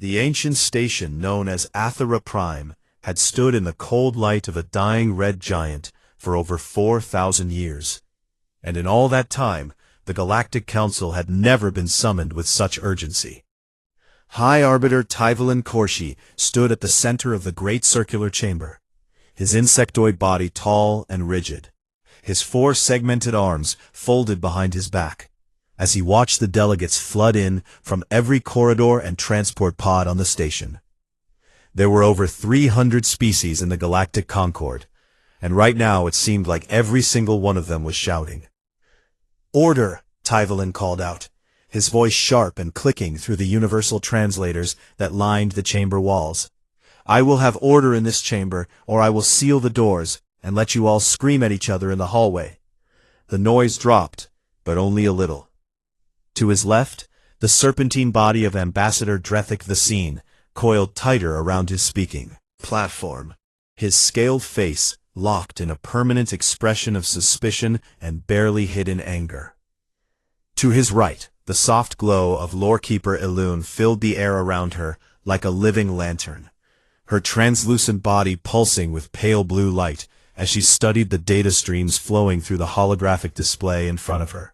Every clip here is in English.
The ancient station known as Athera Prime had stood in the cold light of a dying red giant for over 4,000 years. And in all that time, the Galactic Council had never been summoned with such urgency. High Arbiter Tyvalin Korshi stood at the center of the great circular chamber, his insectoid body tall and rigid, his four segmented arms folded behind his back, as he watched the delegates flood in from every corridor and transport pod on the station. There were over 300 species in the Galactic Concord, and right now it seemed like every single one of them was shouting. "Order!" Tyvalin called out, his voice sharp and clicking through the universal translators that lined the chamber walls. "I will have order in this chamber, or I will seal the doors and let you all scream at each other in the hallway." The noise dropped, but only a little. To his left, the serpentine body of Ambassador Drethik Vaccine coiled tighter around his speaking platform, his scaled face locked in a permanent expression of suspicion and barely hidden anger. To his right, the soft glow of Lorekeeper Elune filled the air around her like a living lantern, her translucent body pulsing with pale blue light as she studied the data streams flowing through the holographic display in front of her.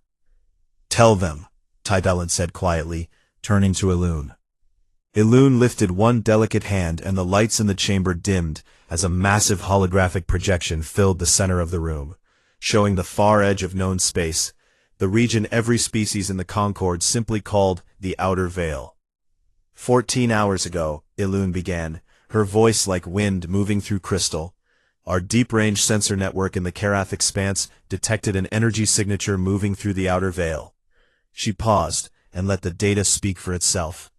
"Tell them," Tyvalin said quietly, turning to Elune. Elune lifted one delicate hand and the lights in the chamber dimmed as a massive holographic projection filled the center of the room, showing the far edge of known space, the region every species in the Concord simply called the Outer Veil. 14 hours ago, Elune began, her voice like wind moving through crystal. Our deep-range sensor network in the Karath expanse detected an energy signature moving through the Outer Veil. She paused and let the data speak for itself.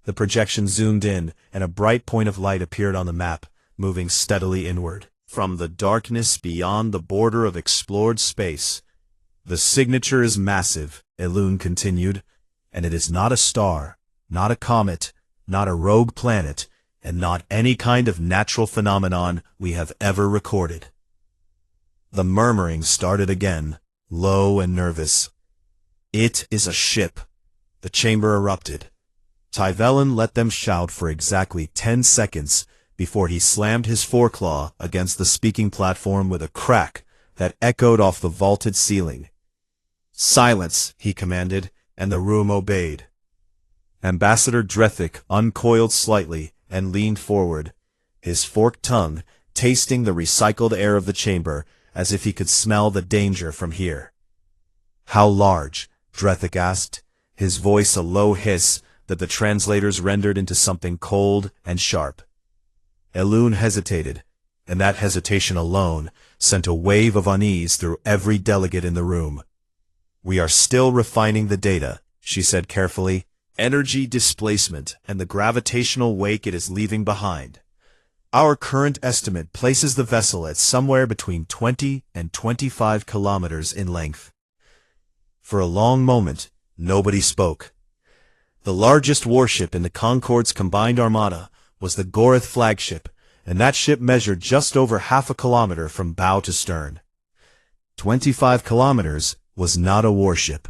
The projection zoomed in, and a bright point of light appeared on the map, moving steadily inward. From the darkness beyond the border of explored space, "The signature is massive," Elune continued, "and it is not a star, not a comet, not a rogue planet, and not any kind of natural phenomenon we have ever recorded." The murmuring started again, low and nervous. "It is a ship." The chamber erupted. Tyvalin let them shout for exactly 10 seconds before he slammed his foreclaw against the speaking platform with a crack that echoed off the vaulted ceiling. "Silence," he commanded, and the room obeyed. Ambassador Drethik uncoiled slightly and leaned forward, his forked tongue tasting the recycled air of the chamber as if he could smell the danger from here. "How large?" Drethik asked, his voice a low hiss that the translators rendered into something cold and sharp. Elune hesitated, and that hesitation alone sent a wave of unease through every delegate in the room. "We are still refining the data," she said carefully. "Energy displacement and the gravitational wake it is leaving behind. Our current estimate places the vessel at somewhere between 20 and 25 kilometers in length." For a long moment, nobody spoke. The largest warship in the Concord's combined armada was the Gorath flagship, and that ship measured just over half a kilometer from bow to stern. 25 kilometers was not a warship.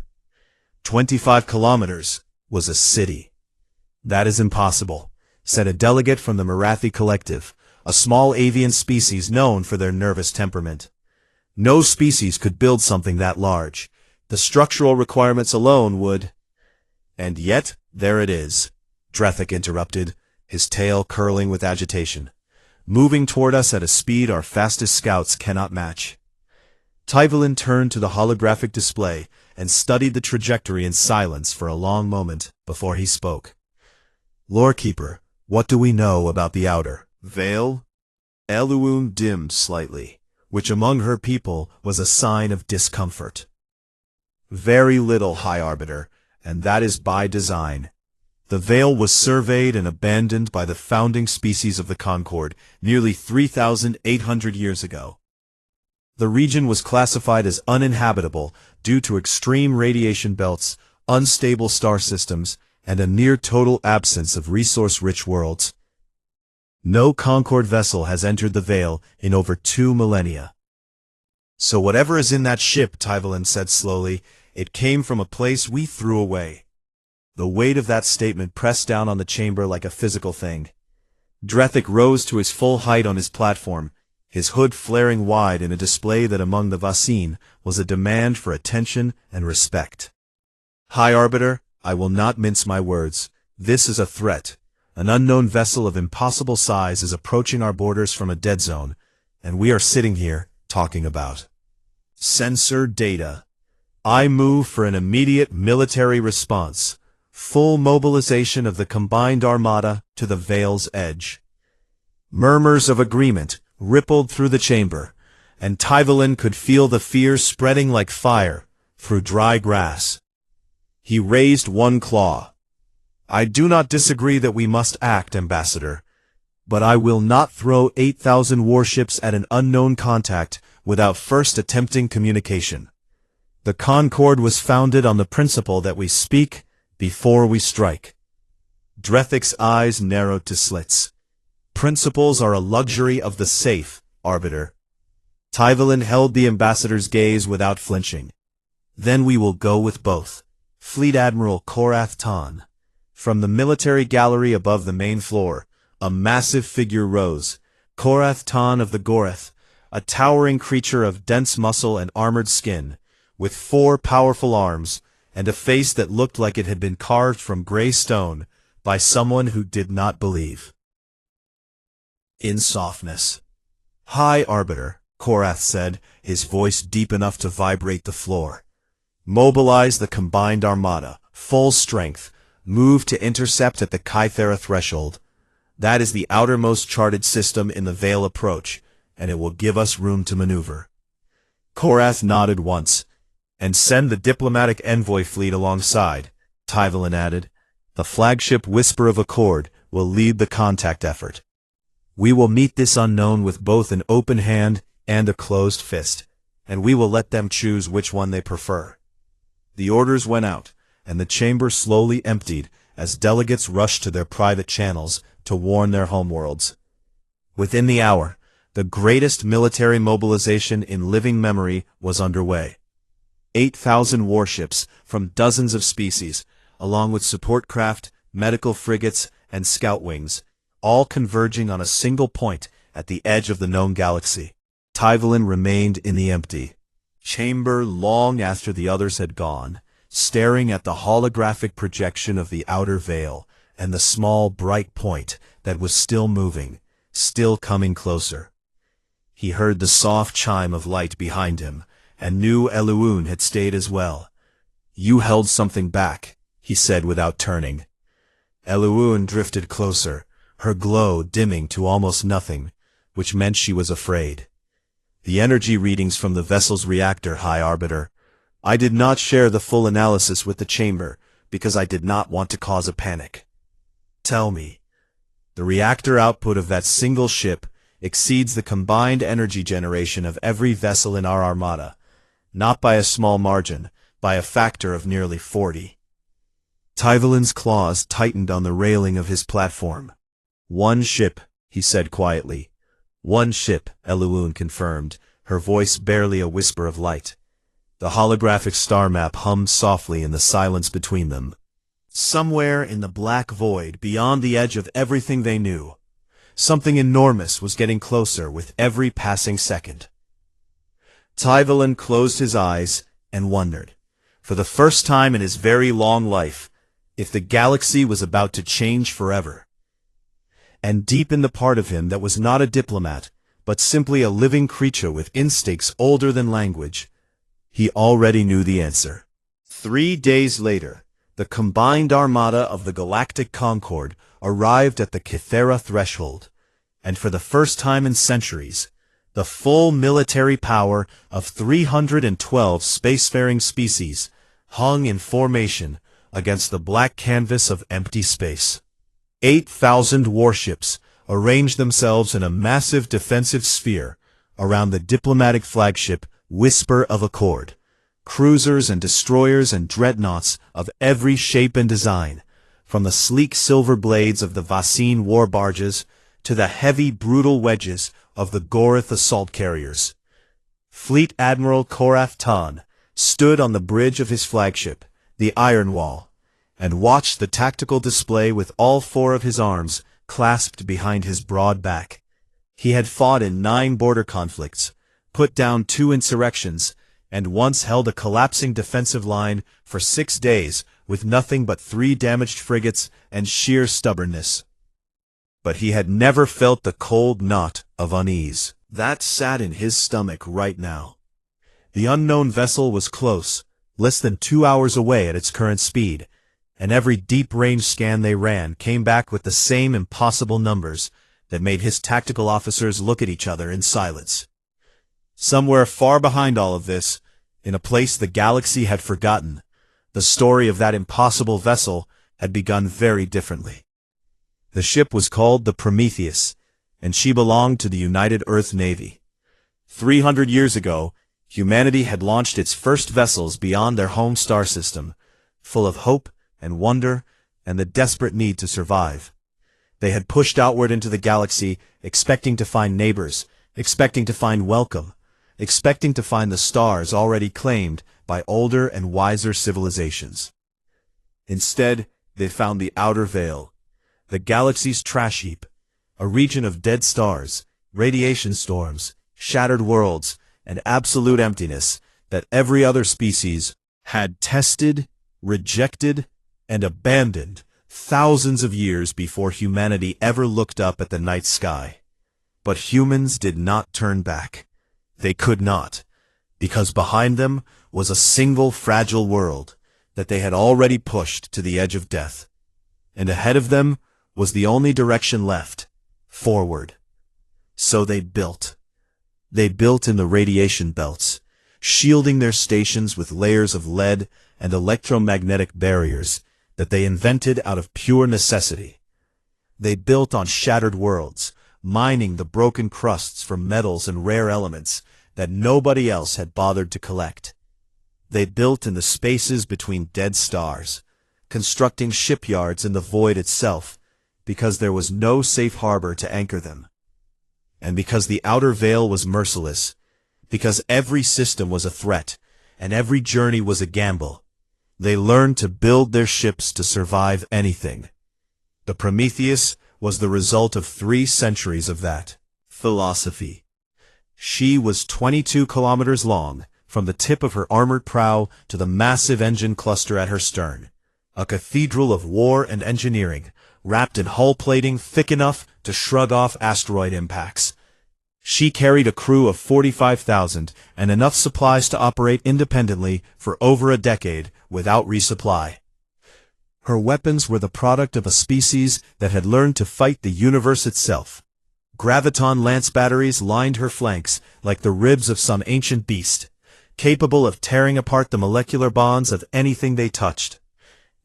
25 kilometers was a city. "That is impossible," said a delegate from the Marathi Collective, a small avian species known for their nervous temperament. "No species could build something that large. The structural requirements alone would—" "And yet, there it is," Drethik interrupted, his tail curling with agitation, "moving toward us at a speed our fastest scouts cannot match." Tyvalin turned to the holographic display and studied the trajectory in silence for a long moment before he spoke. "Lorekeeper, what do we know about the Outer Veil?" Elune dimmed slightly, which among her people was a sign of discomfort. "Very little, High Arbiter, and that is by design. The Veil was surveyed and abandoned by the founding species of the Concord nearly 3,800 years ago. The region was classified as uninhabitable due to extreme radiation belts, unstable star systems, and a near-total absence of resource-rich worlds. No Concord vessel has entered the Veil in over 2 millennia. "So whatever is in that ship," Tyvalin said slowly, "it came from a place we threw away." The weight of that statement pressed down on the chamber like a physical thing. Drethik rose to his full height on his platform, his hood flaring wide in a display that among the Vaccine was a demand for attention and respect. High Arbiter, I will not mince my words. This is a threat. An unknown vessel of impossible size is approaching our borders from a dead zone, and we are sitting here talking about sensor data. I move for an immediate military response. Full mobilization of the combined armada to the Veil's edge. Murmurs of agreement rippled through the chamber, and Tyvalin could feel the fear spreading like fire through dry grass. He raised one claw. I do not disagree that we must act, Ambassador, but I will not throw 8,000 warships at an unknown contact without first attempting communication. The Concord was founded on the principle that we speak before we strike. Drethik's eyes narrowed to slits. Principles are a luxury of the safe, Arbiter. Tyvalin held the ambassador's gaze without flinching. Then we will go with both. Fleet Admiral Korath Tan. From the military gallery above the main floor, a massive figure rose. Korath Tan of the Goreth, a towering creature of dense muscle and armored skin, with 4 powerful arms, and a face that looked like it had been carved from gray stone by someone who did not believe in softness. High Arbiter, Korath said, his voice deep enough to vibrate the floor. Mobilize the combined armada, full strength, move to intercept at the Kythera threshold. That is the outermost charted system in the Veil approach, and it will give us room to maneuver. Korath nodded once. And send the diplomatic envoy fleet alongside, Tyvalin added. The flagship Whisper of Accord will lead the contact effort. We will meet this unknown with both an open hand and a closed fist, and we will let them choose which one they prefer. The orders went out, and the chamber slowly emptied as delegates rushed to their private channels to warn their homeworlds. Within the hour, the greatest military mobilization in living memory was underway. 8,000 warships from dozens of species, along with support craft, medical frigates, and scout wings, all converging on a single point at the edge of the known galaxy. Tyvalin remained in the empty chamber long after the others had gone, staring at the holographic projection of the outer veil and the small bright point that was still moving, still coming closer. He heard the soft chime of light behind him, and knew Eluun had stayed as well. You held something back, he said without turning. Eluun drifted closer, her glow dimming to almost nothing, which meant she was afraid. The energy readings from the vessel's reactor, High Arbiter. I did not share the full analysis with the chamber, because I did not want to cause a panic. Tell me, the reactor output of that single ship exceeds the combined energy generation of every vessel in our armada. Not by a small margin, by a factor of nearly 40. Tyvalin's claws tightened on the railing of his platform. One ship, he said quietly. One ship, Eluun confirmed, her voice barely a whisper of light. The holographic star map hummed softly in the silence between them. Somewhere in the black void, beyond the edge of everything they knew, something enormous was getting closer with every passing second. Tyvalin closed his eyes and wondered, for the first time in his very long life, if the galaxy was about to change forever. And deep in the part of him that was not a diplomat, but simply a living creature with instincts older than language, he already knew the answer. 3 days later, the combined armada of the Galactic Concord arrived at the Kythera threshold, and for the first time in centuries, the full military power of 312 spacefaring species hung in formation against the black canvas of empty space. 8,000 warships arranged themselves in a massive defensive sphere around the diplomatic flagship Whisper of Accord. Cruisers and destroyers and dreadnoughts of every shape and design, from the sleek silver blades of the Vaccine war barges to the heavy brutal wedges of the Goreth assault carriers. Fleet Admiral Korath Tan stood on the bridge of his flagship, the Iron Wall, and watched the tactical display with all four of his arms clasped behind his broad back. He had fought in 9 border conflicts, put down 2 insurrections, and once held a collapsing defensive line for 6 days with nothing but 3 damaged frigates and sheer stubbornness. But he had never felt the cold knot of unease that sat in his stomach right now. The unknown vessel was close, less than 2 hours away at its current speed, and every deep-range scan they ran came back with the same impossible numbers that made his tactical officers look at each other in silence. Somewhere far behind all of this, in a place the galaxy had forgotten, the story of that impossible vessel had begun very differently. The ship was called the Prometheus, and she belonged to the United Earth Navy. 300 years ago, humanity had launched its first vessels beyond their home star system, full of hope and wonder and the desperate need to survive. They had pushed outward into the galaxy, expecting to find neighbors, expecting to find welcome, expecting to find the stars already claimed by older and wiser civilizations. Instead, they found the outer veil, the galaxy's trash heap, a region of dead stars, radiation storms, shattered worlds, and absolute emptiness that every other species had tested, rejected, and abandoned thousands of years before humanity ever looked up at the night sky. But humans did not turn back. They could not, because behind them was a single fragile world that they had already pushed to the edge of death. And ahead of them was the only direction left, forward. So they built. They built in the radiation belts, shielding their stations with layers of lead and electromagnetic barriers that they invented out of pure necessity. They built on shattered worlds, mining the broken crusts for metals and rare elements that nobody else had bothered to collect. They built in the spaces between dead stars, constructing shipyards in the void itself, because there was no safe harbor to anchor them. And because the outer veil was merciless, because every system was a threat, and every journey was a gamble, they learned to build their ships to survive anything. The Prometheus was the result of 3 centuries of that philosophy. She was 22 kilometers long, from the tip of her armored prow to the massive engine cluster at her stern, a cathedral of war and engineering, wrapped in hull plating thick enough to shrug off asteroid impacts. She carried a crew of 45,000 and enough supplies to operate independently for over a decade without resupply. Her weapons were the product of a species that had learned to fight the universe itself. Graviton lance batteries lined her flanks like the ribs of some ancient beast, capable of tearing apart the molecular bonds of anything they touched.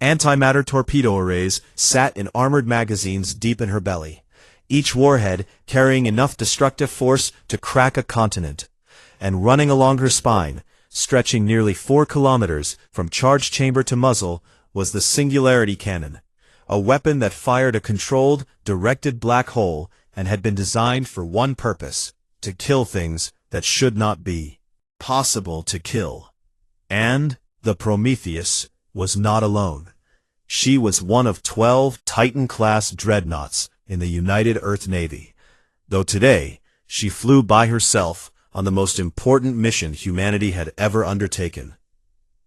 Antimatter torpedo arrays sat in armored magazines deep in her belly, each warhead carrying enough destructive force to crack a continent. And running along her spine, stretching nearly 4 kilometers from charge chamber to muzzle, was the Singularity Cannon, a weapon that fired a controlled, directed black hole and had been designed for one purpose: to kill things that should not be possible to kill. And the Prometheus was not alone. She was one of 12 Titan-class dreadnoughts in the United Earth Navy, though today she flew by herself on the most important mission humanity had ever undertaken.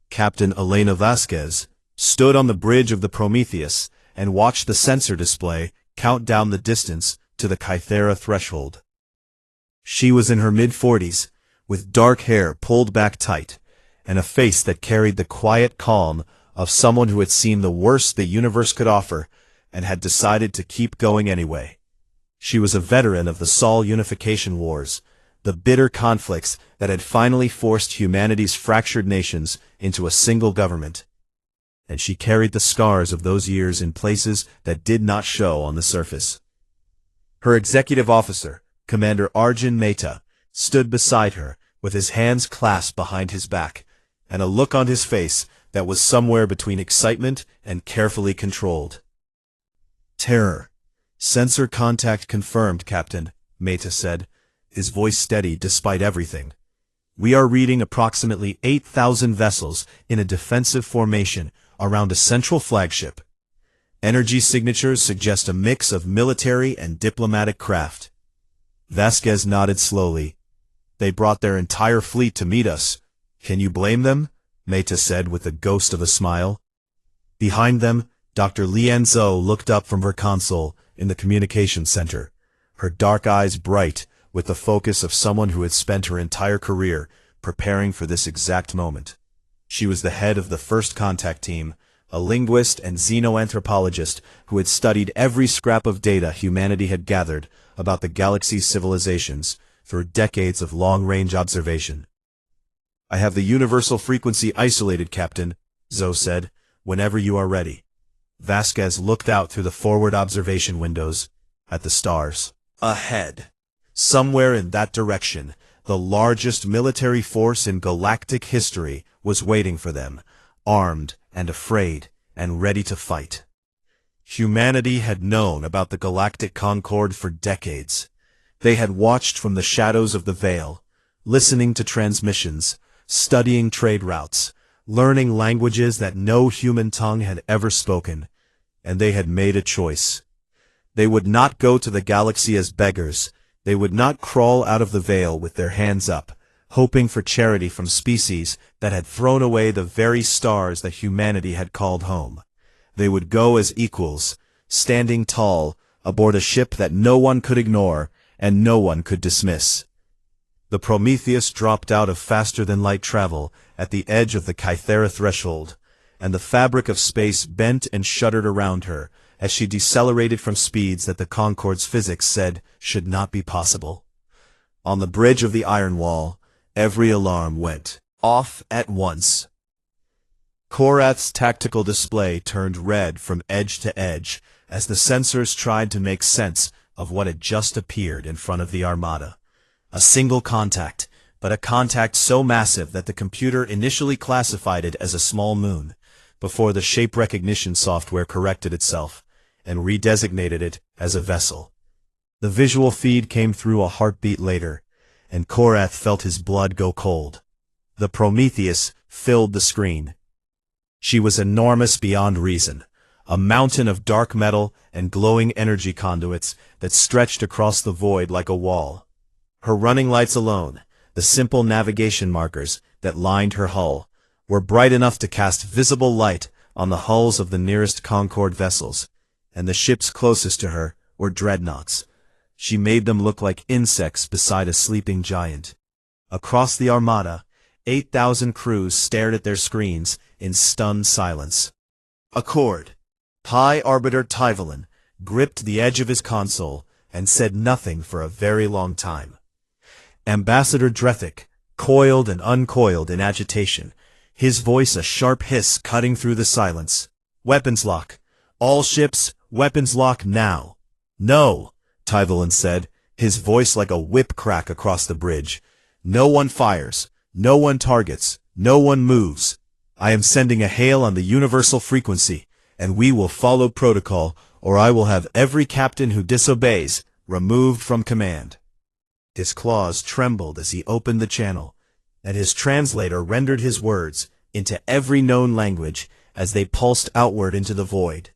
Captain Elena Vasquez stood on the bridge of the Prometheus and watched the sensor display count down the distance to the Kythera threshold. She was in her mid-40s, with dark hair pulled back tight, and a face that carried the quiet calm of someone who had seen the worst the universe could offer and had decided to keep going anyway. She was a veteran of the Sol Unification Wars, the bitter conflicts that had finally forced humanity's fractured nations into a single government. And she carried the scars of those years in places that did not show on the surface. Her executive officer, Commander Arjun Mehta, stood beside her with his hands clasped behind his back, and a look on his face that was somewhere between excitement and carefully controlled. "Terror. Sensor contact confirmed, Captain," Mehta said, his voice steady despite everything. "We are reading approximately 8,000 vessels in a defensive formation around a central flagship. Energy signatures suggest a mix of military and diplomatic craft. Vasquez nodded slowly. They brought their entire fleet to meet us. Can you blame them? Meta said with the ghost of a smile. Behind them, Dr. Lian Zhou looked up from her console in the communications center, her dark eyes bright with the focus of someone who had spent her entire career preparing for this exact moment. She was the head of the First Contact Team, a linguist and xenoanthropologist who had studied every scrap of data humanity had gathered about the galaxy's civilizations through decades of long-range observation. I have the universal frequency isolated, Captain, Zhou said, whenever you are ready. Vasquez looked out through the forward observation windows at the stars. Ahead, somewhere in that direction, the largest military force in galactic history was waiting for them, armed and afraid and ready to fight. Humanity had known about the Galactic Concord for decades. They had watched from the shadows of the veil, listening to transmissions, studying trade routes, learning languages that no human tongue had ever spoken, and they had made a choice. They would not go to the galaxy as beggars. They would not crawl out of the veil with their hands up, hoping for charity from species that had thrown away the very stars that humanity had called home. They would go as equals, standing tall, aboard a ship that no one could ignore and no one could dismiss. The Prometheus dropped out of faster-than-light travel at the edge of the Kythera threshold, and the fabric of space bent and shuddered around her as she decelerated from speeds that the Concorde's physics said should not be possible. On the bridge of the Iron Wall, every alarm went off at once. Korath's tactical display turned red from edge to edge as the sensors tried to make sense of what had just appeared in front of the Armada. A single contact, but a contact so massive that the computer initially classified it as a small moon, before the shape recognition software corrected itself and redesignated it as a vessel. The visual feed came through a heartbeat later, and Korath felt his blood go cold. The Prometheus filled the screen. She was enormous beyond reason, a mountain of dark metal and glowing energy conduits that stretched across the void like a wall. Her running lights alone, the simple navigation markers that lined her hull, were bright enough to cast visible light on the hulls of the nearest Concorde vessels, and the ships closest to her were dreadnoughts. She made them look like insects beside a sleeping giant. Across the Armada, 8,000 crews stared at their screens in stunned silence. Accord. High Arbiter Tyvalin gripped the edge of his console and said nothing for a very long time. Ambassador Drethik coiled and uncoiled in agitation, his voice a sharp hiss cutting through the silence. Weapons lock. All ships, weapons lock now. No, Tyvalin said, his voice like a whip crack across the bridge. No one fires. No one targets. No one moves. I am sending a hail on the universal frequency, and we will follow protocol, or I will have every captain who disobeys removed from command. His claws trembled as he opened the channel, and his translator rendered his words into every known language as they pulsed outward into the void.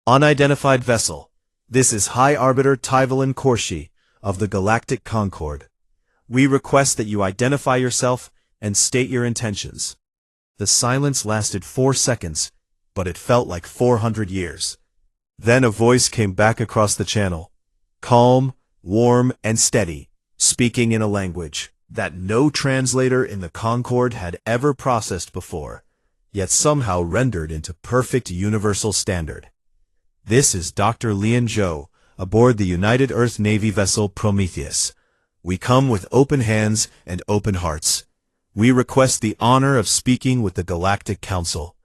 Unidentified vessel. This is High Arbiter Tyvalin Korshi of the Galactic Concorde. We request that you identify yourself and state your intentions. The silence lasted 4 seconds, but it felt like 400 years. Then a voice came back across the channel, calm, warm, and steady, speaking in a language that no translator in the Concorde had ever processed before, yet somehow rendered into perfect universal standard. This is Dr. Lian Zhou, aboard the United Earth Navy vessel Prometheus. We come with open hands and open hearts. We request the honor of speaking with the Galactic Council.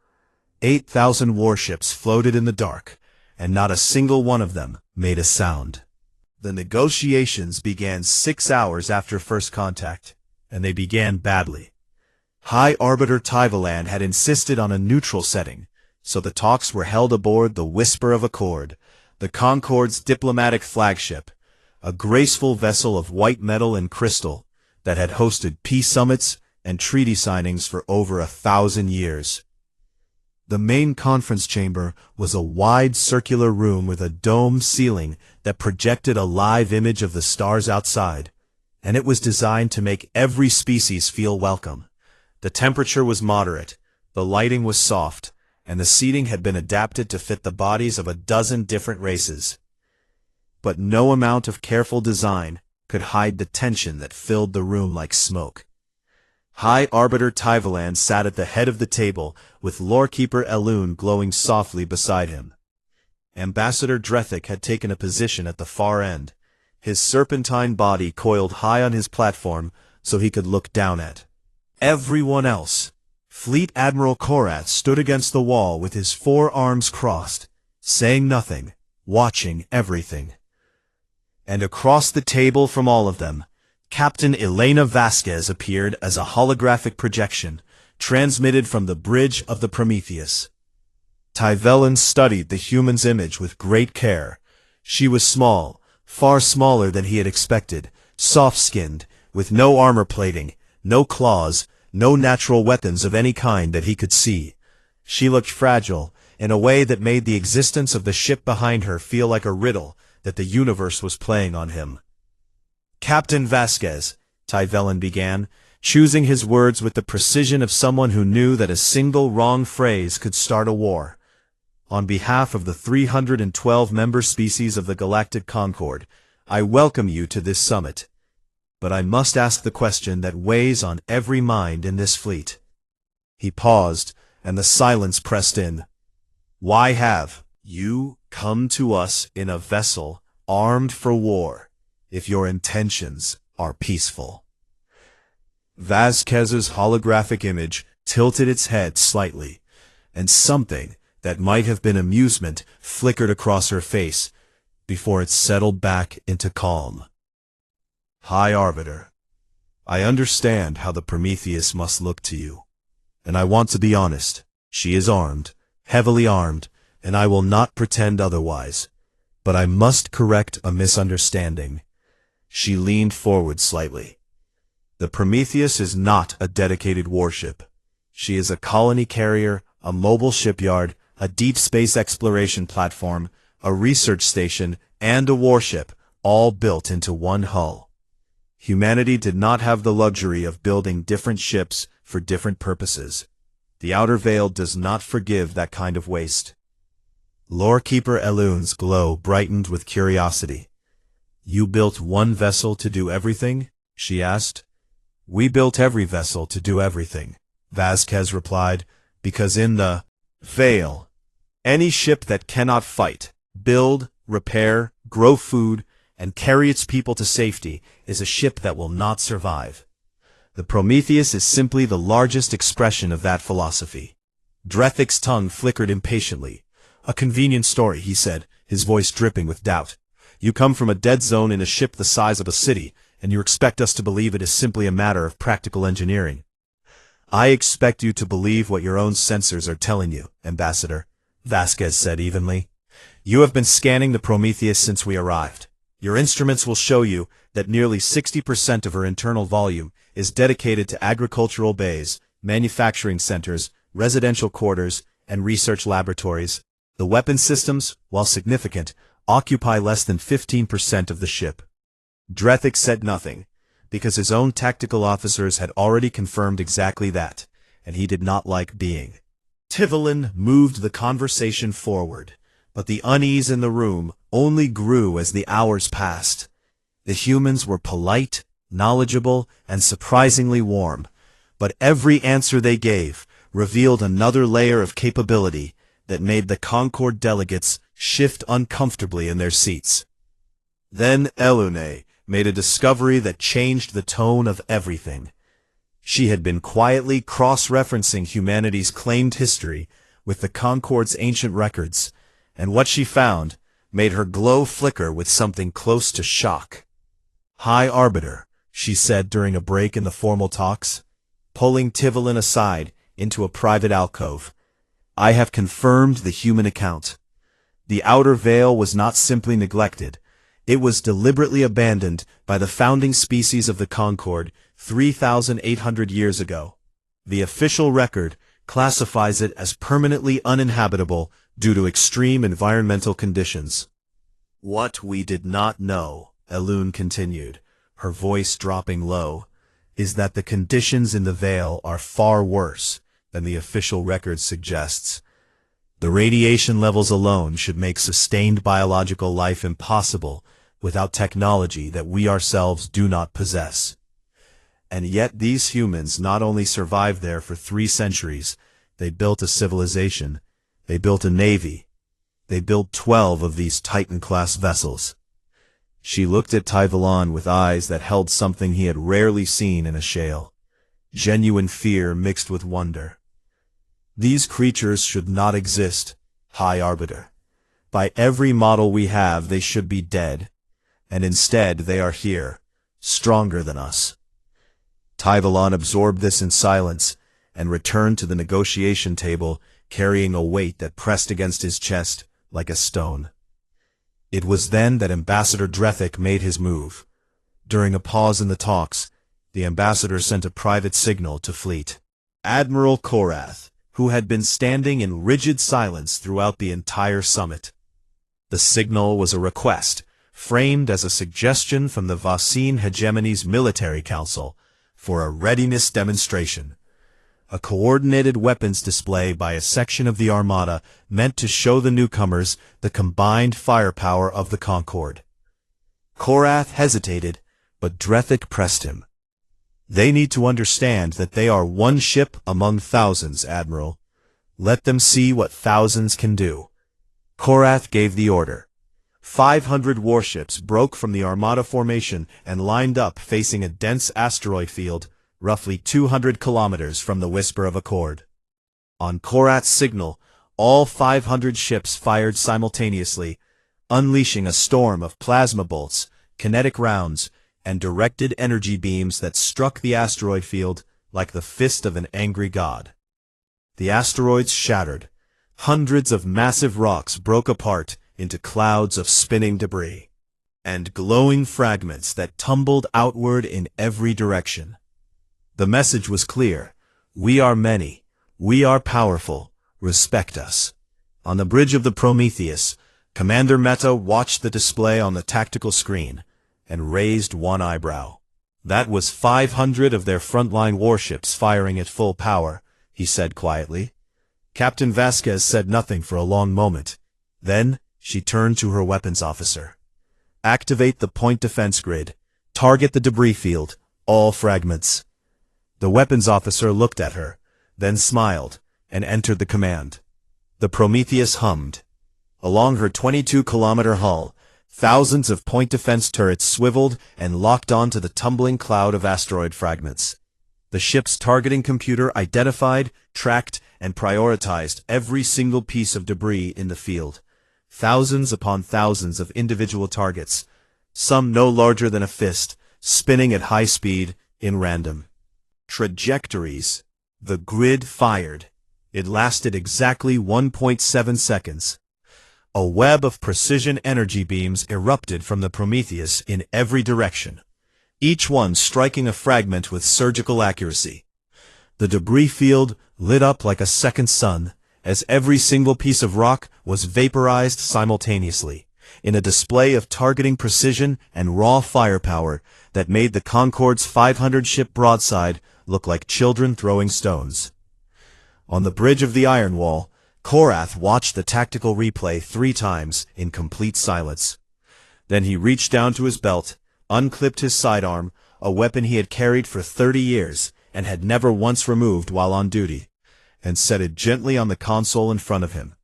8,000 warships floated in the dark, and not a single one of them made a sound. The negotiations began 6 hours after first contact, and they began badly. High Arbiter Tyvalan had insisted on a neutral setting, so the talks were held aboard the Whisper of Accord, the Concorde's diplomatic flagship, a graceful vessel of white metal and crystal that had hosted peace summits and treaty signings for over 1,000 years. The main conference chamber was a wide circular room with a domed ceiling that projected a live image of the stars outside, and it was designed to make every species feel welcome. The temperature was moderate, the lighting was soft, and the seating had been adapted to fit the bodies of a dozen different races. But no amount of careful design could hide the tension that filled the room like smoke. High Arbiter Tyvalan sat at the head of the table, with Lorekeeper Elune glowing softly beside him. Ambassador Drethik had taken a position at the far end, his serpentine body coiled high on his platform so he could look down at everyone else. Fleet Admiral Korat stood against the wall with his 4 arms crossed, saying nothing, watching everything. And across the table from all of them, Captain Elena Vasquez appeared as a holographic projection, transmitted from the bridge of the Prometheus. Tyvalan studied the human's image with great care. She was small, far smaller than he had expected, soft-skinned, with no armor plating, no claws, no natural weapons of any kind that he could see. She looked fragile, in a way that made the existence of the ship behind her feel like a riddle that the universe was playing on him. Captain Vasquez, Tyvalan began, choosing his words with the precision of someone who knew that a single wrong phrase could start a war. On behalf of the 312 member species of the Galactic Concord, I welcome you to this summit. But I must ask the question that weighs on every mind in this fleet. He paused, and the silence pressed in. Why have you come to us in a vessel armed for war, if your intentions are peaceful? Vasquez's holographic image tilted its head slightly, and something that might have been amusement flickered across her face before it settled back into calm. High Arbiter, I understand how the Prometheus must look to you, and I want to be honest. She is armed, heavily armed, and I will not pretend otherwise. But I must correct a misunderstanding. She leaned forward slightly. The Prometheus is not a dedicated warship. She is a colony carrier, a mobile shipyard, a deep space exploration platform, a research station, and a warship, all built into one hull. Humanity did not have the luxury of building different ships for different purposes. The Outer Veil does not forgive that kind of waste. Lorekeeper Elune's glow brightened with curiosity. You built one vessel to do everything? She asked. We built every vessel to do everything, Vasquez replied, because in the Veil, any ship that cannot fight, build, repair, grow food, and carry its people to safety is a ship that will not survive. The Prometheus is simply the largest expression of that philosophy. Drethik's tongue flickered impatiently. A convenient story, he said, his voice dripping with doubt. You come from a dead zone in a ship the size of a city, and you expect us to believe it is simply a matter of practical engineering. I expect you to believe what your own sensors are telling you, Ambassador, Vasquez said evenly. You have been scanning the Prometheus since we arrived. Your instruments will show you that nearly 60% of her internal volume is dedicated to agricultural bays, manufacturing centers, residential quarters, and research laboratories. The weapon systems, while significant, occupy less than 15% of the ship. Drethik said nothing, because his own tactical officers had already confirmed exactly that, and he did not like being. Tyvalan moved the conversation forward, but the unease in the room only grew as the hours passed. The humans were polite, knowledgeable, and surprisingly warm, but every answer they gave revealed another layer of capability that made the Concord delegates shift uncomfortably in their seats. Then Elune made a discovery that changed the tone of everything. She had been quietly cross-referencing humanity's claimed history with the Concord's ancient records, and what she found made her glow flicker with something close to shock. High Arbiter, she said during a break in the formal talks, pulling Tyvalan aside into a private alcove. I have confirmed the human account. The Outer Veil was not simply neglected. It was deliberately abandoned by the founding species of the Concord 3,800 years ago. The official record, classifies it as permanently uninhabitable due to extreme environmental conditions. What we did not know, Elune continued, her voice dropping low, is that the conditions in the Veil are far worse than the official record suggests. The radiation levels alone should make sustained biological life impossible without technology that we ourselves do not possess. And yet these humans not only survived there for 3 centuries, they built a civilization, they built a navy, they built 12 of these Titan-class vessels. She looked at Tyvalon with eyes that held something he had rarely seen in a shale. Genuine fear mixed with wonder. These creatures should not exist, High Arbiter. By every model we have, they should be dead. And instead, they are here, stronger than us. Tyvalon absorbed this in silence, and returned to the negotiation table, carrying a weight that pressed against his chest like a stone. It was then that Ambassador Drethik made his move. During a pause in the talks, the ambassador sent a private signal to Fleet Admiral Korath, who had been standing in rigid silence throughout the entire summit. The signal was a request, framed as a suggestion from the Vaccine Hegemony's military council, for a readiness demonstration. A coordinated weapons display by a section of the Armada meant to show the newcomers the combined firepower of the Concorde. Korath hesitated, but Drethik pressed him. They need to understand that they are one ship among thousands, Admiral. Let them see what thousands can do. Korath gave the order. 500 warships broke from the Armada formation and lined up facing a dense asteroid field, roughly 200 kilometers from the Whisper of Accord. On Korath's signal, all 500 ships fired simultaneously, unleashing a storm of plasma bolts, kinetic rounds, and directed energy beams that struck the asteroid field like the fist of an angry god. The asteroids shattered. Hundreds of massive rocks broke apart into clouds of spinning debris, and glowing fragments that tumbled outward in every direction. The message was clear. We are many. We are powerful. Respect us. On the bridge of the Prometheus, Commander Meta watched the display on the tactical screen and raised one eyebrow. That was 500 of their frontline warships firing at full power, he said quietly. Captain Vasquez said nothing for a long moment. Then, she turned to her weapons officer. Activate the point defense grid. Target the debris field. All fragments. The weapons officer looked at her, then smiled, and entered the command. The Prometheus hummed. Along her 22-kilometer hull, thousands of point defense turrets swiveled and locked onto the tumbling cloud of asteroid fragments. The ship's targeting computer identified, tracked, and prioritized every single piece of debris in the field. Thousands upon thousands of individual targets, some no larger than a fist, spinning at high speed in random trajectories. The grid fired. It lasted exactly 1.7 seconds. A web of precision energy beams erupted from the Prometheus in every direction, each one striking a fragment with surgical accuracy. The debris field lit up like a second sun, as every single piece of rock was vaporized simultaneously, in a display of targeting precision and raw firepower that made the Concorde's 500-ship broadside look like children throwing stones. On the bridge of the Iron Wall, Korath watched the tactical replay 3 times in complete silence. Then he reached down to his belt, unclipped his sidearm, a weapon he had carried for 30 years and had never once removed while on duty, and set it gently on the console in front of him.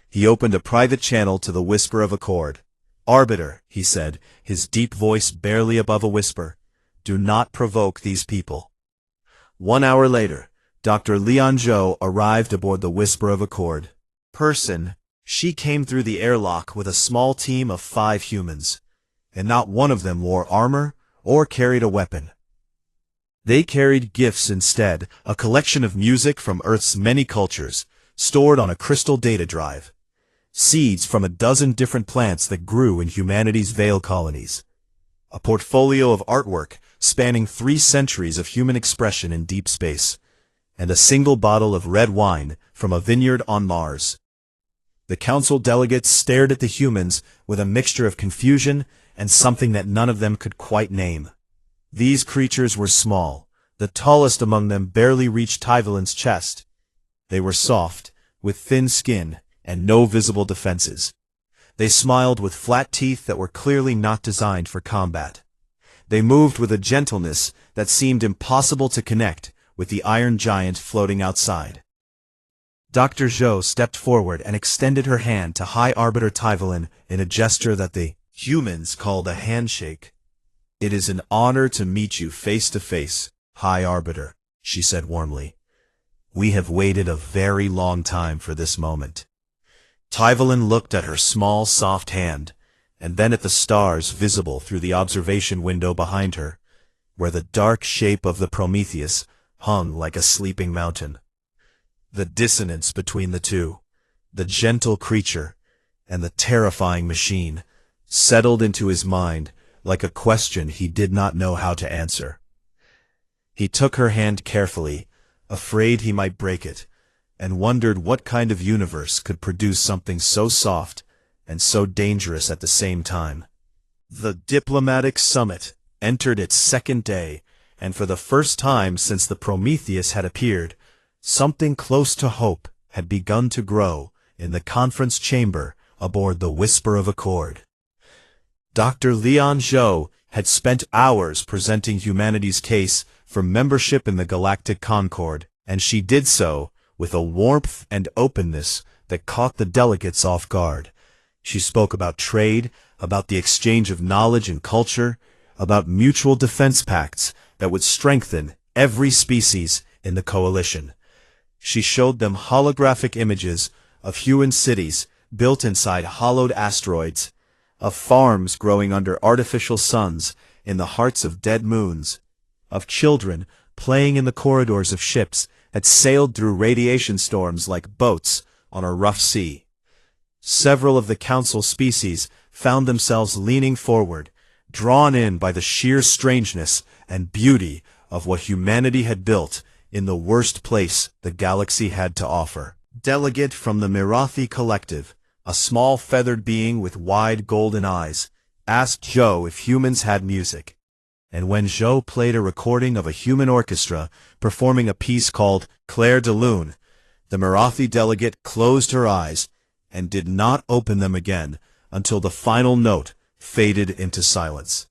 He opened a private channel to the Whisper of Accord. Arbiter, he said, his deep voice barely above a whisper, do not provoke these people. 1 hour later, Dr. Leon Zhou arrived aboard the Whisper of Accord. She came through the airlock with a small team of 5 humans, and not one of them wore armor or carried a weapon. They carried gifts instead, a collection of music from Earth's many cultures, stored on a crystal data drive. Seeds from a dozen different plants that grew in humanity's Veil colonies. A portfolio of artwork spanning 3 centuries of human expression in deep space. and a single bottle of red wine from a vineyard on Mars. The council delegates stared at the humans with a mixture of confusion and something that none of them could quite name. These creatures were small. The tallest among them barely reached Tyvolin's chest. They were soft, with thin skin, and no visible defenses. They smiled with flat teeth that were clearly not designed for combat. They moved with a gentleness that seemed impossible to connect with the iron giant floating outside. Dr. Zhou stepped forward and extended her hand to High Arbiter Tyvolin in a gesture that the humans called a handshake. "It is an honor to meet you face to face, High Arbiter," she said warmly. "We have waited a very long time for this moment." Tyvolin looked at her small, soft hand, and then at the stars visible through the observation window behind her, where the dark shape of the Prometheus hung like a sleeping mountain. The dissonance between the two, the gentle creature and the terrifying machine, settled into his mind like a question he did not know how to answer. He took her hand carefully, afraid he might break it, and wondered what kind of universe could produce something so soft and so dangerous at the same time. The diplomatic summit entered its second day, and for the first time since the Prometheus had appeared, something close to hope had begun to grow in the conference chamber aboard the Whisper of Accord. Dr. Leon Zhou had spent hours presenting humanity's case for membership in the Galactic Concord, and she did so with a warmth and openness that caught the delegates off guard. She spoke about trade, about the exchange of knowledge and culture, about mutual defense pacts that would strengthen every species in the coalition. She showed them holographic images of human cities built inside hollowed asteroids, of farms growing under artificial suns in the hearts of dead moons, of children playing in the corridors of ships that sailed through radiation storms like boats on a rough sea. Several of the council species found themselves leaning forward, drawn in by the sheer strangeness and beauty of what humanity had built in the worst place the galaxy had to offer. Delegate from the Mirathi Collective, a small feathered being with wide golden eyes, asked Zhou if humans had music. And when Zhou played a recording of a human orchestra performing a piece called Clair de Lune, the Mirathi delegate closed her eyes and did not open them again until the final note faded into silence.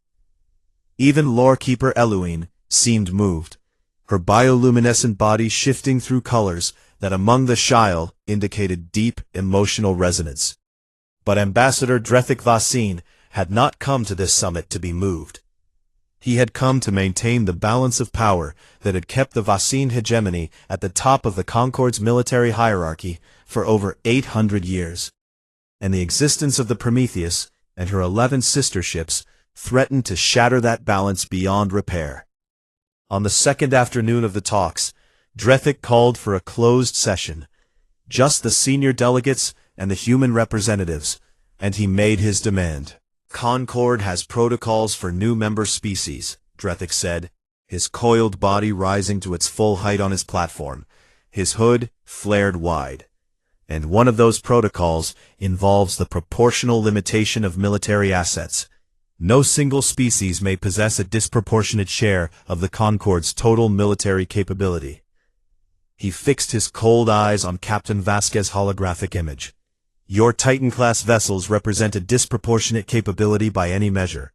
Even lorekeeper Eluine seemed moved, her bioluminescent body shifting through colors that among the Shile indicated deep emotional resonance. But Ambassador Drethik Vasin had not come to this summit to be moved. He had come to maintain the balance of power that had kept the Vasin hegemony at the top of the Concord's military hierarchy for over 800 years. And the existence of the Prometheus and her 11 sister ships threatened to shatter that balance beyond repair. On the second afternoon of the talks, Drethik called for a closed session, just the senior delegates and the human representatives, and he made his demand. "Concord has protocols for new member species," Drethik said, his coiled body rising to its full height on his platform. His hood flared wide. "And one of those protocols involves the proportional limitation of military assets. No single species may possess a disproportionate share of the Concord's total military capability." He fixed his cold eyes on Captain Vasquez's holographic image. "Your Titan-class vessels represent a disproportionate capability by any measure.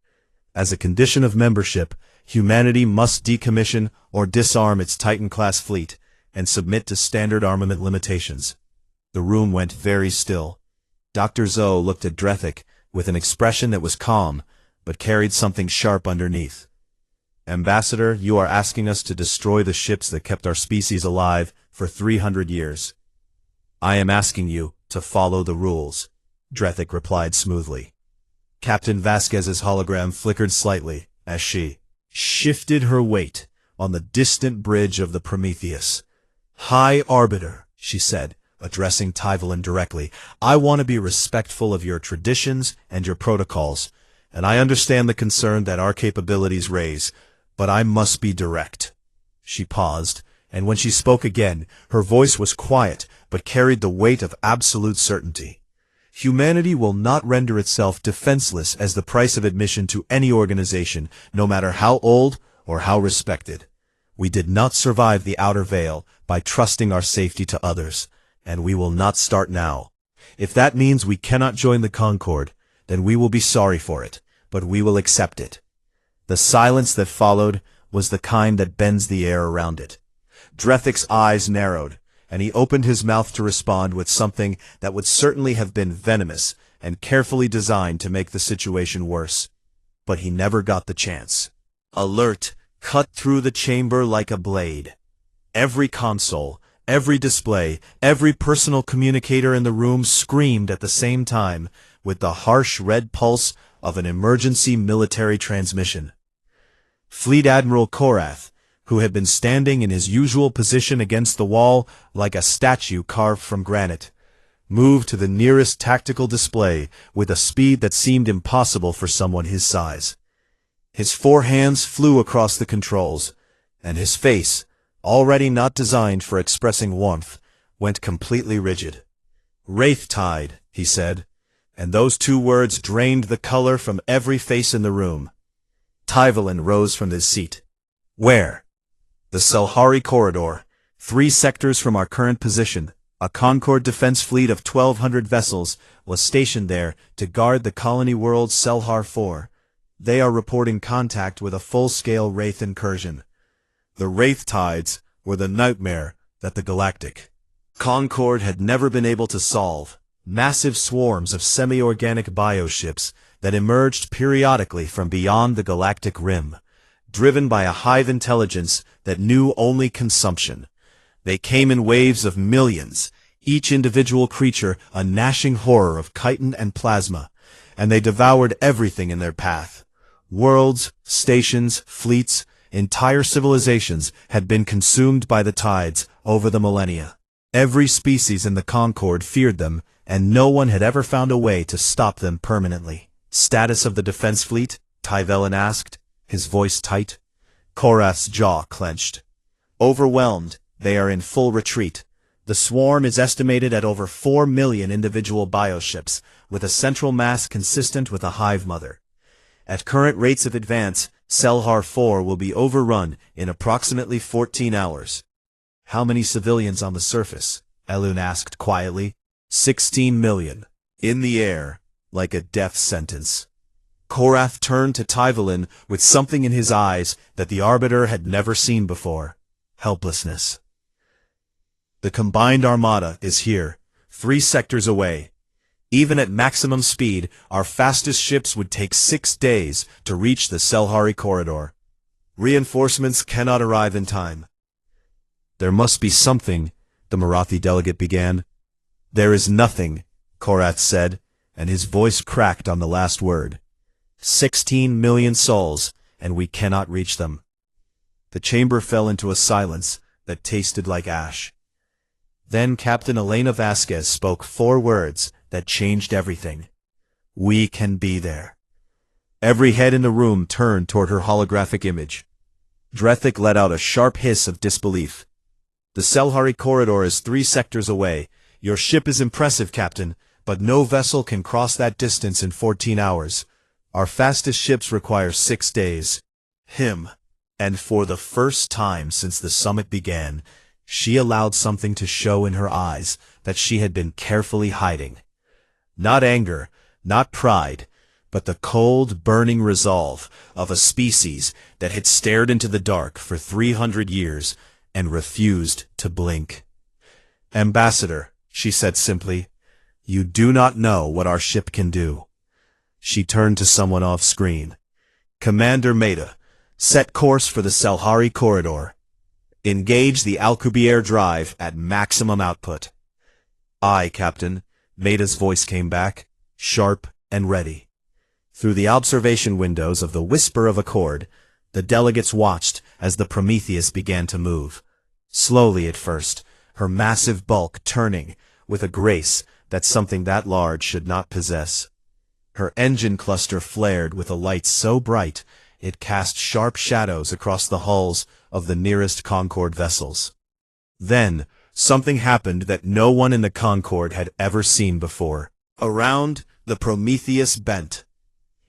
As a condition of membership, humanity must decommission or disarm its Titan-class fleet and submit to standard armament limitations." The room went very still. Dr. Zhou looked at Drethik with an expression that was calm, but carried something sharp underneath. "Ambassador, you are asking us to destroy the ships that kept our species alive for 300 years. I am asking you to follow the rules," Drethik replied smoothly. Captain Vasquez's hologram flickered slightly as she shifted her weight on the distant bridge of the Prometheus. "High Arbiter," she said, addressing Tyvolin directly, "I want to be respectful of your traditions and your protocols, and I understand the concern that our capabilities raise, but I must be direct." She paused, and when she spoke again, her voice was quiet but carried the weight of absolute certainty. Humanity will not render itself defenseless as the price of admission to any organization, no matter how old or how respected. We did not survive the outer veil by trusting our safety to others, and we will not start now. If that means we cannot join the Concord, then we will be sorry for it, but we will accept it. The silence that followed was the kind that bends the air around it. Drethic's eyes narrowed, and he opened his mouth to respond with something that would certainly have been venomous and carefully designed to make the situation worse. But he never got the chance. Alert cut through the chamber like a blade. Every console, every display, every personal communicator in the room screamed at the same time with the harsh red pulse of an emergency military transmission. Fleet Admiral Korath, who had been standing in his usual position against the wall like a statue carved from granite, moved to the nearest tactical display with a speed that seemed impossible for someone his size. His 4 hands flew across the controls, and his face, already not designed for expressing warmth, went completely rigid. "Wraith Tide," he said, and those 2 words drained the color from every face in the room. Tyvalin rose from his seat. "Where?" "The Selhari Corridor, 3 sectors from our current position. A Concord defense fleet of 1,200 vessels was stationed there to guard the colony world Selhar 4. They are reporting contact with a full-scale Wraith incursion." The Wraith Tides were the nightmare that the Galactic Concord had never been able to solve. Massive swarms of semi-organic bioships that emerged periodically from beyond the galactic rim, driven by a hive intelligence that knew only consumption. They came in waves of millions, each individual creature a gnashing horror of chitin and plasma, and they devoured everything in their path. Worlds, stations, fleets, entire civilizations had been consumed by the tides over the millennia. Every species in the Concord feared them, and no one had ever found a way to stop them permanently. "Status of the defense fleet?" Tyvalin asked, his voice tight. Korath's jaw clenched. "Overwhelmed, they are in full retreat. The swarm is estimated at over 4 million individual bioships, with a central mass consistent with a hive mother. At current rates of advance, Selhar 4 will be overrun in approximately 14 hours. "How many civilians on the surface?" Elun asked quietly. 16 million. In the air, like a death sentence. Korath turned to Tyvalin with something in his eyes that the Arbiter had never seen before. Helplessness. "The combined armada is here, 3 sectors away. Even at maximum speed, our fastest ships would take 6 days to reach the Selhari Corridor. Reinforcements cannot arrive in time." "There must be something," the Marathi delegate began. "There is nothing," Korath said, and his voice cracked on the last word. 16 million souls, and we cannot reach them." The chamber fell into a silence that tasted like ash. Then Captain Elena Vasquez spoke 4 words that changed everything. "We can be there." Every head in the room turned toward her holographic image. Drethic let out a sharp hiss of disbelief. "The Selhari Corridor is 3 sectors away. Your ship is impressive, Captain, but no vessel can cross that distance in 14 hours. Our fastest ships require 6 days. And for the first time since the summit began, she allowed something to show in her eyes that she had been carefully hiding. Not anger, not pride, but the cold, burning resolve of a species that had stared into the dark for 300 years and refused to blink. "Ambassador," she said simply, "you do not know what our ship can do." She turned to someone off-screen. "Commander Maida, set course for the Selhari Corridor. Engage the Alcubierre drive at maximum output." "Aye, Captain," Maida's voice came back, sharp and ready. Through the observation windows of the Whisper of Accord, the delegates watched as the Prometheus began to move. Slowly at first, her massive bulk turning with a grace that something that large should not possess. Her engine cluster flared with a light so bright it cast sharp shadows across the hulls of the nearest Concord vessels. Then, something happened that no one in the Concorde had ever seen before. Around, the Prometheus bent.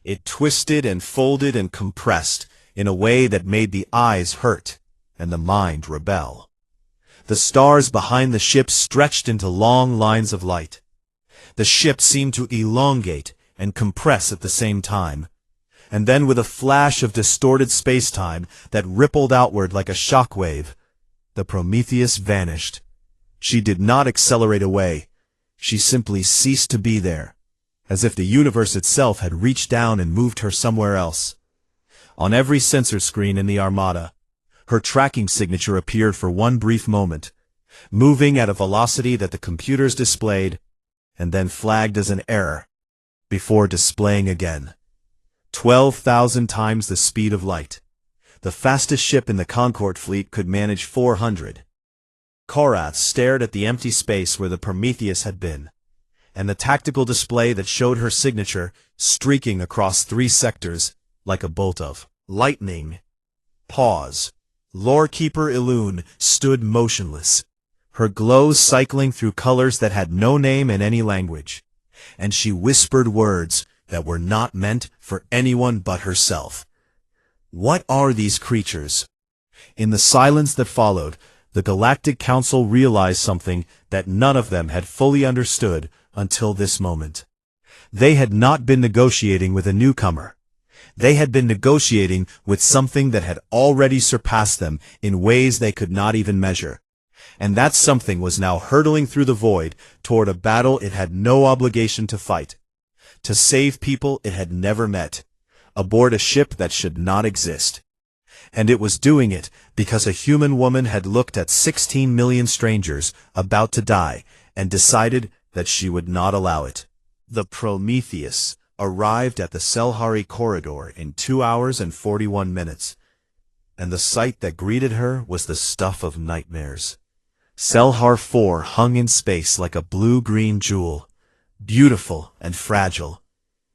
It twisted and folded and compressed in a way that made the eyes hurt and the mind rebel. The stars behind the ship stretched into long lines of light. The ship seemed to elongate and compress at the same time. And then with a flash of distorted space-time that rippled outward like a shock wave, the Prometheus vanished. She did not accelerate away. She simply ceased to be there, as if the universe itself had reached down and moved her somewhere else. On every sensor screen in the Armada, her tracking signature appeared for one brief moment, moving at a velocity that the computers displayed, and then flagged as an error, before displaying again. 12,000 times the speed of light. The fastest ship in the Concorde fleet could manage 400. Korath stared at the empty space where the Prometheus had been, and the tactical display that showed her signature streaking across 3 sectors like a bolt of lightning. Pause. Lorekeeper Elune stood motionless, her glows cycling through colors that had no name in any language, and she whispered words that were not meant for anyone but herself. What are these creatures? In the silence that followed, the Galactic Council realized something that none of them had fully understood until this moment. They had not been negotiating with a newcomer. They had been negotiating with something that had already surpassed them in ways they could not even measure. And that something was now hurtling through the void toward a battle it had no obligation to fight, to save people it had never met, aboard a ship that should not exist. And it was doing it because a human woman had looked at 16 million strangers about to die and decided that she would not allow it. The Prometheus arrived at the Selhari corridor in 2 hours and 41 minutes, and the sight that greeted her was the stuff of nightmares. Selhar 4 hung in space like a blue-green jewel, beautiful and fragile,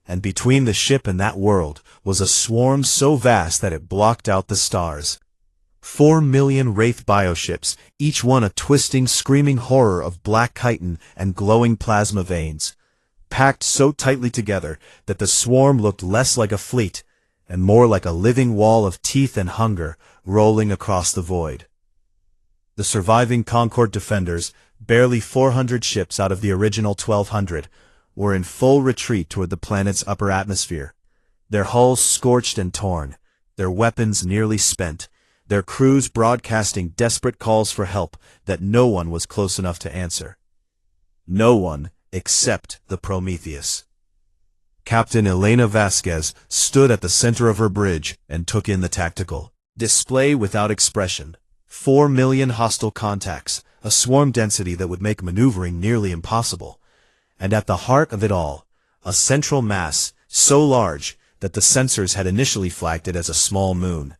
and between the ship and that world was a swarm so vast that it blocked out the stars. 4 million wraith bioships, each one a twisting, screaming horror of black chitin and glowing plasma veins, packed so tightly together that the swarm looked less like a fleet and more like a living wall of teeth and hunger rolling across the void. The surviving Concorde defenders, barely 400 ships out of the original 1,200, were in full retreat toward the planet's upper atmosphere, their hulls scorched and torn, their weapons nearly spent, their crews broadcasting desperate calls for help that no one was close enough to answer. No one except the Prometheus. Captain Elena Vasquez stood at the center of her bridge and took in the tactical display without expression. 4 million hostile contacts, a swarm density that would make maneuvering nearly impossible. And at the heart of it all, a central mass so large that the sensors had initially flagged it as a small moon.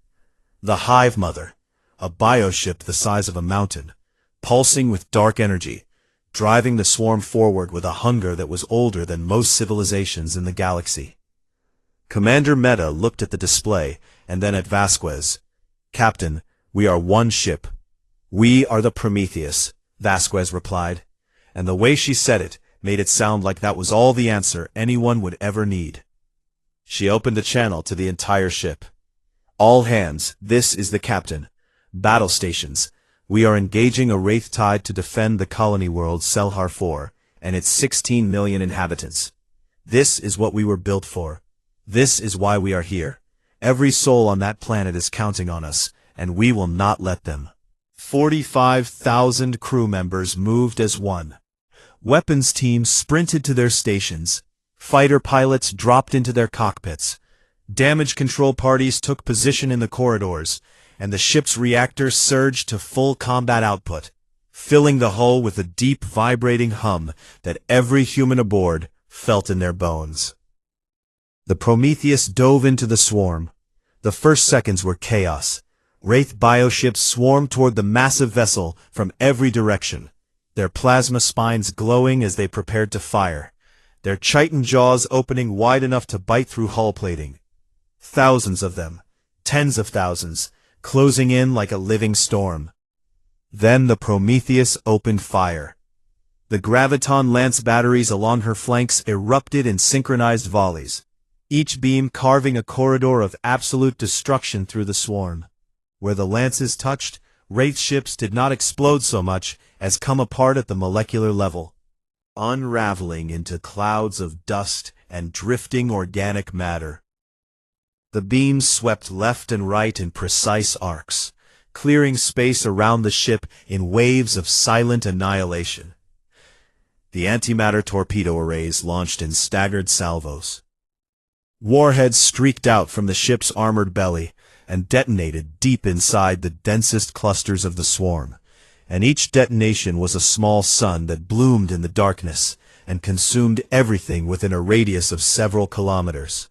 The Hive Mother, a bioship the size of a mountain, pulsing with dark energy, driving the swarm forward with a hunger that was older than most civilizations in the galaxy. Commander Meta looked at the display and then at Vasquez. "Captain, we are one ship. We are the Prometheus," Vasquez replied, and the way she said it made it sound like that was all the answer anyone would ever need. She opened a channel to the entire ship. "All hands, this is the captain. Battle stations. We are engaging a wraith tide to defend the colony world Selhar 4 and its 16 million inhabitants. This is what we were built for. This is why we are here. Every soul on that planet is counting on us, and we will not let them." 45,000 crew members moved as one. Weapons teams sprinted to their stations. Fighter pilots dropped into their cockpits. Damage control parties took position in the corridors, and the ship's reactors surged to full combat output, filling the hull with a deep vibrating hum that every human aboard felt in their bones. The Prometheus dove into the swarm. The first seconds were chaos. Wraith bioships swarmed toward the massive vessel from every direction, their plasma spines glowing as they prepared to fire, their chitin jaws opening wide enough to bite through hull plating. Thousands of them, tens of thousands, closing in like a living storm. Then the Prometheus opened fire. The graviton lance batteries along her flanks erupted in synchronized volleys, each beam carving a corridor of absolute destruction through the swarm. Where the lances touched, wraith ships did not explode so much as come apart at the molecular level, unraveling into clouds of dust and drifting organic matter. The beams swept left and right in precise arcs, clearing space around the ship in waves of silent annihilation. The antimatter torpedo arrays launched in staggered salvos. Warheads streaked out from the ship's armored belly and detonated deep inside the densest clusters of the swarm, and each detonation was a small sun that bloomed in the darkness and consumed everything within a radius of several kilometers.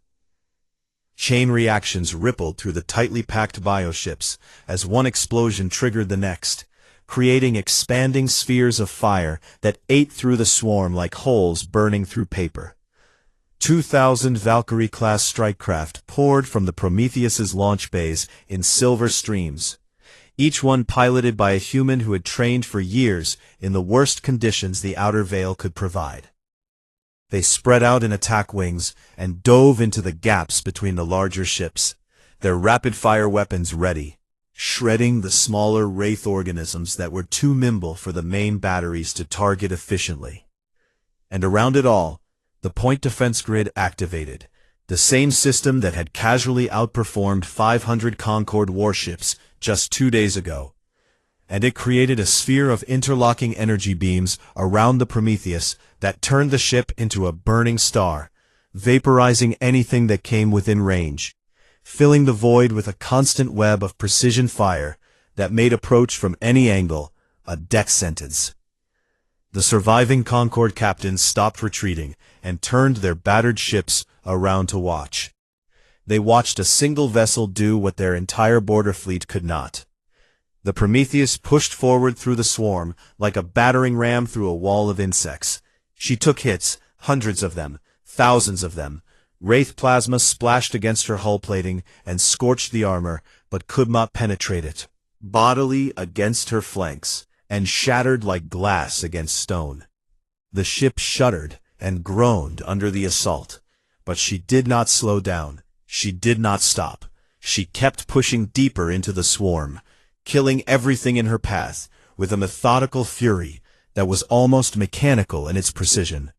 Chain reactions rippled through the tightly packed bioships as one explosion triggered the next, creating expanding spheres of fire that ate through the swarm like holes burning through paper. 2,000 Valkyrie-class strikecraft poured from the Prometheus's launch bays in silver streams, each one piloted by a human who had trained for years in the worst conditions the outer veil could provide. They spread out in attack wings and dove into the gaps between the larger ships, their rapid-fire weapons ready, shredding the smaller wraith organisms that were too nimble for the main batteries to target efficiently. And around it all, the point defense grid activated, the same system that had casually outperformed 500 Concorde warships just 2 days ago. And it created a sphere of interlocking energy beams around the Prometheus that turned the ship into a burning star, vaporizing anything that came within range, filling the void with a constant web of precision fire that made approach from any angle a death sentence. The surviving Concorde captains stopped retreating and turned their battered ships around to watch. They watched a single vessel do what their entire border fleet could not. The Prometheus pushed forward through the swarm like a battering ram through a wall of insects. She took hits, hundreds of them, thousands of them. Wraith plasma splashed against her hull plating and scorched the armor, but could not penetrate it. Bodily against her flanks, and shattered like glass against stone. The ship shuddered and groaned under the assault, but she did not slow down. She did not stop. She kept pushing deeper into the swarm, killing everything in her path with a methodical fury that was almost mechanical in its precision.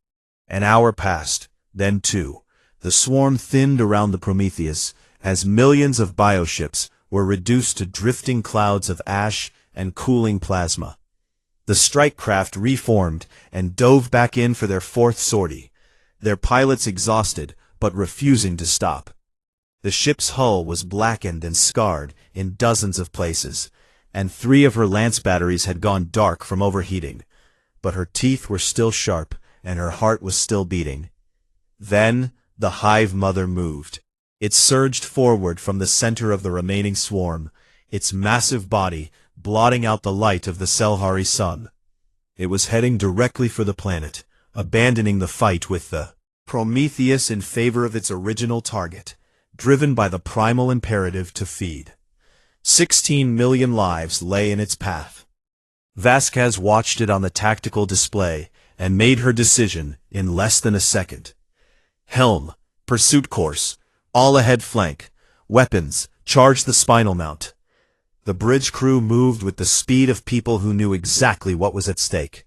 An hour passed, then two. The swarm thinned around the Prometheus as millions of bioships were reduced to drifting clouds of ash and cooling plasma. The strike craft reformed and dove back in for their fourth sortie, their pilots exhausted but refusing to stop. The ship's hull was blackened and scarred in dozens of places, and 3 of her lance batteries had gone dark from overheating, but her teeth were still sharp and her heart was still beating. Then the Hive Mother moved. It surged forward from the center of the remaining swarm, its massive body blotting out the light of the Selhari sun. It was heading directly for the planet, abandoning the fight with the Prometheus in favor of its original target, driven by the primal imperative to feed. 16 million lives lay in its path. Vasquez watched it on the tactical display and made her decision in less than a second. Helm, pursuit course, all ahead flank, weapons, charge the spinal mount. The bridge crew moved with the speed of people who knew exactly what was at stake.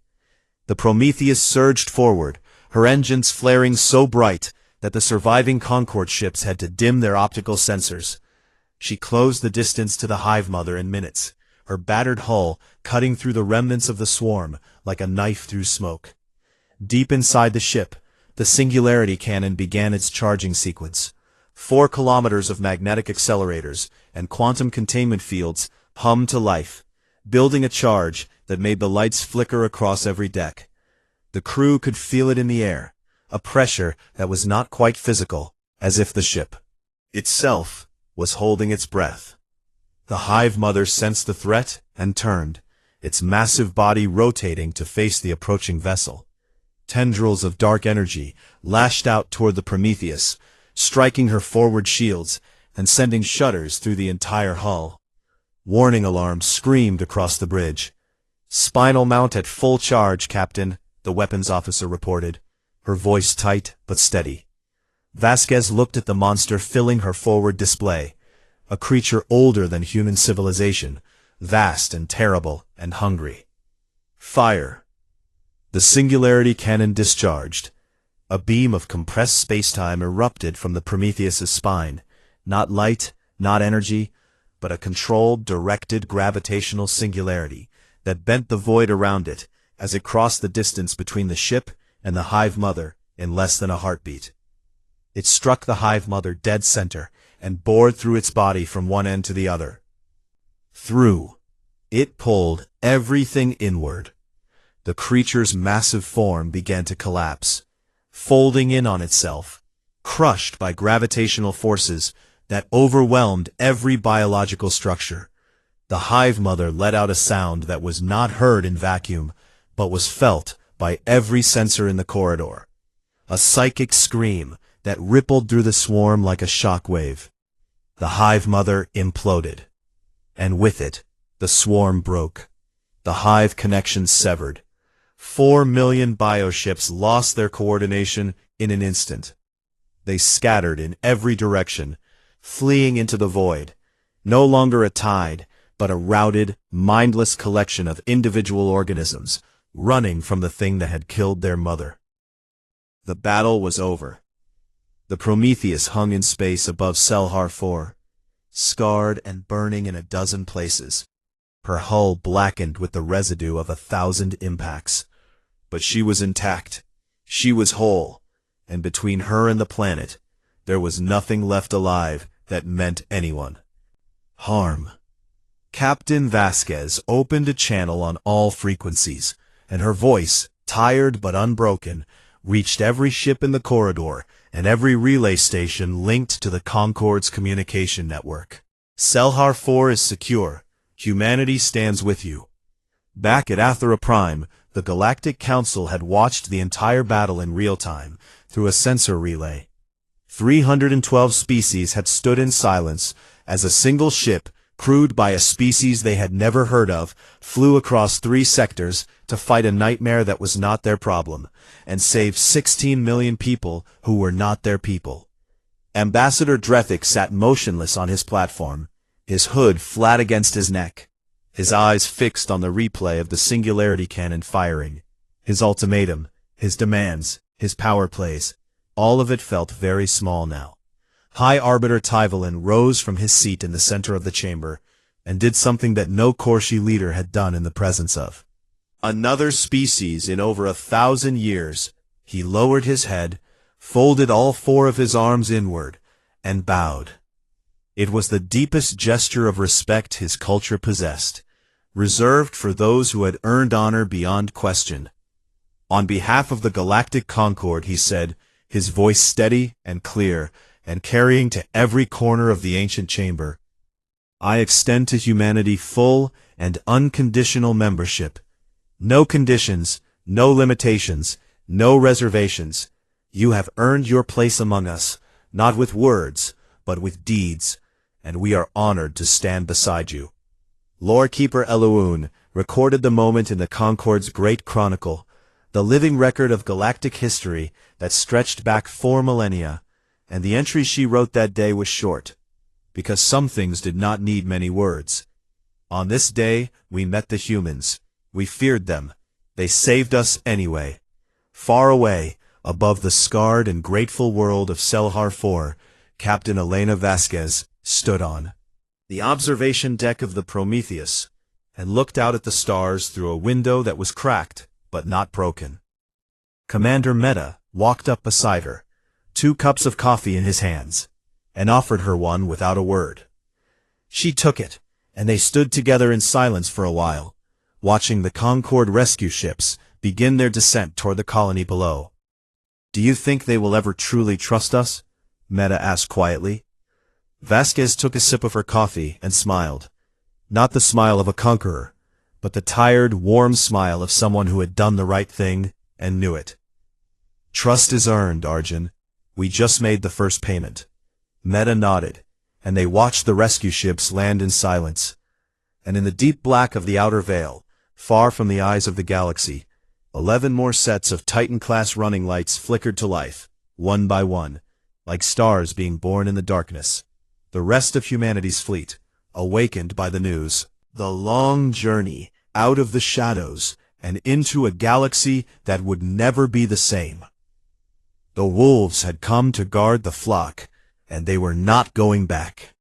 The Prometheus surged forward, her engines flaring so bright that the surviving Concorde ships had to dim their optical sensors. She closed the distance to the Hive Mother in minutes, her battered hull cutting through the remnants of the swarm like a knife through smoke. Deep inside the ship, the Singularity Cannon began its charging sequence. 4 kilometers of magnetic accelerators and quantum containment fields hummed to life, building a charge that made the lights flicker across every deck. The crew could feel it in the air, a pressure that was not quite physical, as if the ship itself was holding its breath. The Hive Mother sensed the threat and turned, its massive body rotating to face the approaching vessel. Tendrils of dark energy lashed out toward the Prometheus, striking her forward shields and sending shudders through the entire hull. Warning alarms screamed across the bridge, Spinal mount at full charge, Captain, the weapons officer reported, her voice tight but steady. Vasquez looked at the monster filling her forward display, a creature older than human civilization, vast and terrible and hungry. Fire. The singularity cannon discharged. A beam of compressed spacetime erupted from the Prometheus's spine, not light, not energy, but a controlled, directed gravitational singularity that bent the void around it as it crossed the distance between the ship and the Hive Mother in less than a heartbeat. It struck the Hive Mother dead center and bored through its body from one end to the other. Through. It pulled everything inward. The creature's massive form began to collapse, folding in on itself, crushed by gravitational forces that overwhelmed every biological structure. The Hive Mother let out a sound that was not heard in vacuum, but was felt by every sensor in the corridor. A psychic scream that rippled through the swarm like a shock wave. The Hive Mother imploded. And with it, the swarm broke. The hive connection severed. 4 million bioships lost their coordination in an instant. They scattered in every direction, fleeing into the void, no longer a tide, but a routed, mindless collection of individual organisms, running from the thing that had killed their mother. The battle was over. The Prometheus hung in space above Selhar 4, scarred and burning in a dozen places, her hull blackened with the residue of 1,000 impacts. But she was intact, she was whole, and between her and the planet, there was nothing left alive that meant anyone. Harm. Captain Vasquez opened a channel on all frequencies, and her voice, tired but unbroken, reached every ship in the corridor and every relay station linked to the Concorde's communication network. Selhar 4 is secure. Humanity stands with you. Back at Athera Prime, the Galactic Council had watched the entire battle in real time, through a sensor relay. 312 species had stood in silence as a single ship, crewed by a species they had never heard of, flew across 3 sectors to fight a nightmare that was not their problem, and save 16 million people who were not their people. Ambassador Drethick sat motionless on his platform, his hood flat against his neck, his eyes fixed on the replay of the singularity cannon firing. His ultimatum, his demands, his power plays, all of it felt very small now. High Arbiter Tyvalin rose from his seat in the center of the chamber, and did something that no Korshi leader had done in the presence of another species in over 1,000 years. He lowered his head, folded all 4 of his arms inward, and bowed. It was the deepest gesture of respect his culture possessed, reserved for those who had earned honor beyond question. On behalf of the Galactic Concorde, he said, his voice steady and clear, and carrying to every corner of the ancient chamber, I extend to humanity full and unconditional membership. No conditions, no limitations, no reservations. You have earned your place among us, not with words, but with deeds, and we are honored to stand beside you. Lorekeeper Eloun recorded the moment in the Concorde's great chronicle, the living record of galactic history that stretched back 4 millennia, and the entry she wrote that day was short, because some things did not need many words. On this day, we met the humans. We feared them. They saved us anyway. Far away, above the scarred and grateful world of Selhar 4, Captain Elena Vasquez stood on the observation deck of the Prometheus, and looked out at the stars through a window that was cracked, but not broken. Commander Meta walked up beside her, 2 cups of coffee in his hands, and offered her one without a word. She took it, and they stood together in silence for a while, watching the Concorde rescue ships begin their descent toward the colony below. Do you think they will ever truly trust us? Meta asked quietly. Vasquez took a sip of her coffee and smiled. Not the smile of a conqueror, but the tired, warm smile of someone who had done the right thing and knew it. Trust is earned, Arjun. We just made the first payment. Meta nodded, and they watched the rescue ships land in silence. And in the deep black of the outer veil, Far from the eyes of the galaxy, 11 more sets of Titan-class running lights flickered to life, one by one, like stars being born in the darkness. The rest of humanity's fleet, awakened by the news. The long journey out of the shadows and into a galaxy that would never be the same. The wolves had come to guard the flock, and they were not going back.